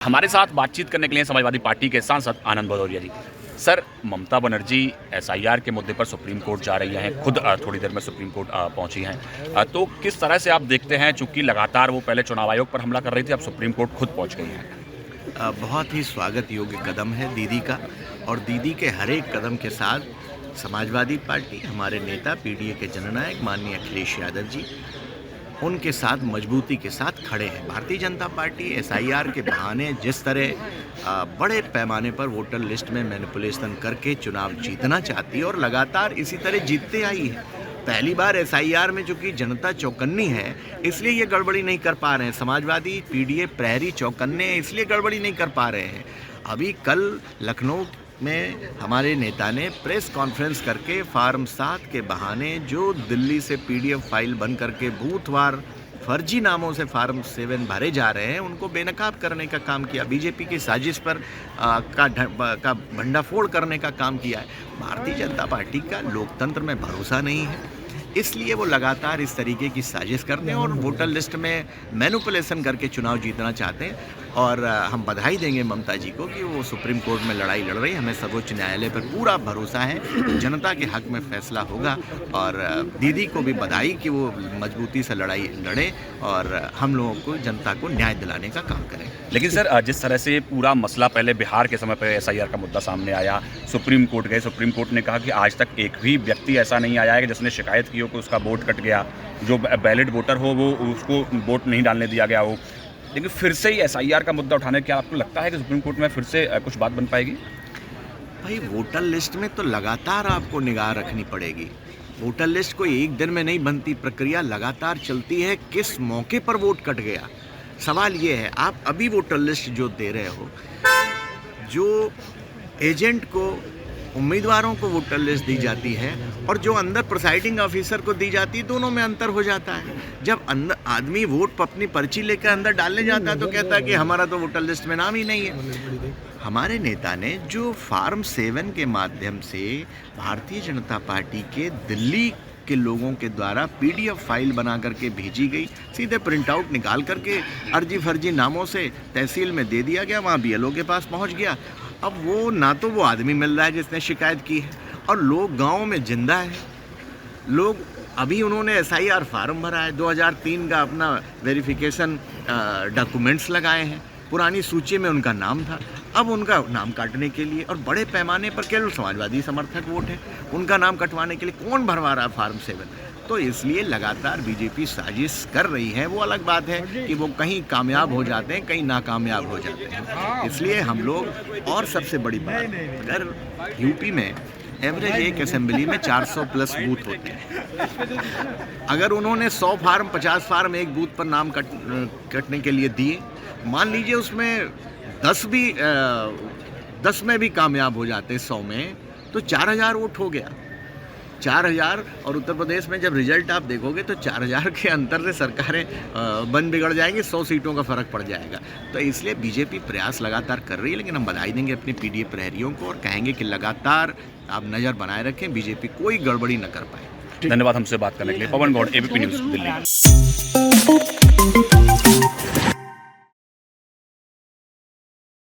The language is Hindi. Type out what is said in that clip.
हमारे साथ बातचीत करने के लिए समाजवादी पार्टी के सांसद आनंद भदौरिया जी। सर, ममता बनर्जी एसआईआर के मुद्दे पर सुप्रीम कोर्ट जा रही हैं, खुद थोड़ी देर में सुप्रीम कोर्ट पहुंची हैं, तो किस तरह से आप देखते हैं, चूंकि लगातार वो पहले चुनाव आयोग पर हमला कर रही थी, अब सुप्रीम कोर्ट खुद पहुंच गई हैं? बहुत ही स्वागत योग्य कदम है दीदी का, और दीदी के हर एक कदम के साथ समाजवादी पार्टी, हमारे नेता पीडीए के जननायक माननीय अखिलेश यादव जी उनके साथ मजबूती के साथ खड़े हैं। भारतीय जनता पार्टी एसआईआर के बहाने जिस तरह बड़े पैमाने पर वोटर लिस्ट में मैनिपुलेशन करके चुनाव जीतना चाहती है और लगातार इसी तरह जीतते आई है। पहली बार एसआईआर में चूँकि जनता चौकन्नी है, इसलिए ये गड़बड़ी नहीं कर पा रहे हैं। समाजवादी पीडीए प्रहरी चौकन्ने हैं, इसलिए गड़बड़ी नहीं कर पा रहे हैं। अभी कल लखनऊ में हमारे नेता ने प्रेस कॉन्फ्रेंस करके फार्म 7 के बहाने जो दिल्ली से पीडीएफ फाइल बन करके बूथवार फर्जी नामों से फार्म 7 भरे जा रहे हैं, उनको बेनकाब करने का काम किया। बीजेपी की साजिश पर का भंडाफोड़ करने का काम किया है। भारतीय जनता पार्टी का लोकतंत्र में भरोसा नहीं है, इसलिए वो लगातार इस तरीके की साजिश करते हैं और वोटर लिस्ट में मैनिपुलेशन करके चुनाव जीतना चाहते हैं। और हम बधाई देंगे ममता जी को कि वो सुप्रीम कोर्ट में लड़ाई लड़ रही है। हमें सर्वोच्च न्यायालय पर पूरा भरोसा है, जनता के हक में फैसला होगा। और दीदी को भी बधाई कि वो मजबूती से लड़ाई लड़े और हम लोगों को, जनता को न्याय दिलाने का काम करें। लेकिन सर, जिस तरह से पूरा मसला पहले बिहार के समय पर एसआईआर का मुद्दा सामने आया, सुप्रीम कोर्ट गए, सुप्रीम कोर्ट ने कहा कि आज तक एक भी व्यक्ति ऐसा नहीं आया है कि जिसने शिकायत की हो कि उसका वोट कट गया, जो बैलेट वोटर हो वो उसको वोट नहीं डालने दिया गया हो। लेकिन फिर से ही एसआईआर का मुद्दा उठाने, क्या आपको लगता है कि सुप्रीम कोर्ट में फिर से कुछ बात बन पाएगी? भाई, वोटर लिस्ट में तो लगातार आपको निगाह रखनी पड़ेगी। वोटर लिस्ट कोई एक दिन में नहीं बनती, प्रक्रिया लगातार चलती है। किस मौके पर वोट कट गया, सवाल ये है। आप अभी वोटर लिस्ट जो दे रहे हो, जो एजेंट को, उम्मीदवारों को वोटर लिस्ट दी जाती है और जो अंदर प्रिसाइडिंग ऑफिसर को दी जाती है, दोनों में अंतर हो जाता है। जब अंदर आदमी वोट अपनी पर्ची लेकर अंदर डालने जाता है तो कहता है कि हमारा तो वोटर लिस्ट में नाम ही नहीं है। हमारे नेता ने जो फार्म 7 के माध्यम से भारतीय जनता पार्टी के दिल्ली के लोगों के द्वारा पीडीएफ फाइल बना करके भेजी गई, सीधे प्रिंट आउट निकाल करके अर्जी फर्जी नामों से तहसील में दे दिया गया, वहाँ बीएलओ के पास पहुँच गया। अब वो ना तो वो आदमी मिल रहा है जिसने शिकायत की है, और लोग गाँव में जिंदा है। लोग अभी उन्होंने एसआईआर फार्म भरा है, 2003 का अपना वेरिफिकेशन डॉक्यूमेंट्स लगाए हैं, पुरानी सूची में उनका नाम था, अब उनका नाम काटने के लिए, और बड़े पैमाने पर केवल समाजवादी समर्थक वोट है, उनका नाम कटवाने के लिए कौन भरवा रहा है फार्म 7? तो इसलिए लगातार बीजेपी साजिश कर रही है। वो अलग बात है कि वो कहीं कामयाब हो जाते हैं, कहीं नाकामयाब हो जाते हैं। इसलिए हम लोग, और सबसे बड़ी बात, अगर यूपी में एवरेज एक असेंबली में 400 प्लस बूथ होते हैं, अगर उन्होंने 100 फार्म 50 फार्म एक बूथ पर नाम कटने के लिए दिए, मान लीजिए उसमें 10 में भी कामयाब हो जाते 100 में, तो 4000 वोट हो गया। 4000, और उत्तर प्रदेश में जब रिजल्ट आप देखोगे तो 4000 के अंतर से सरकारें बन बिगड़ जाएंगी, 100 सीटों का फर्क पड़ जाएगा। तो इसलिए बीजेपी प्रयास लगातार कर रही है, लेकिन हम बधाई देंगे अपने पीडीए प्रहरियों को और कहेंगे कि लगातार आप नज़र बनाए रखें, बीजेपी कोई गड़बड़ी न कर पाए। धन्यवाद हमसे बात करने के लिए। पवन गौड़, एबीपी न्यूज़, दिल्ली।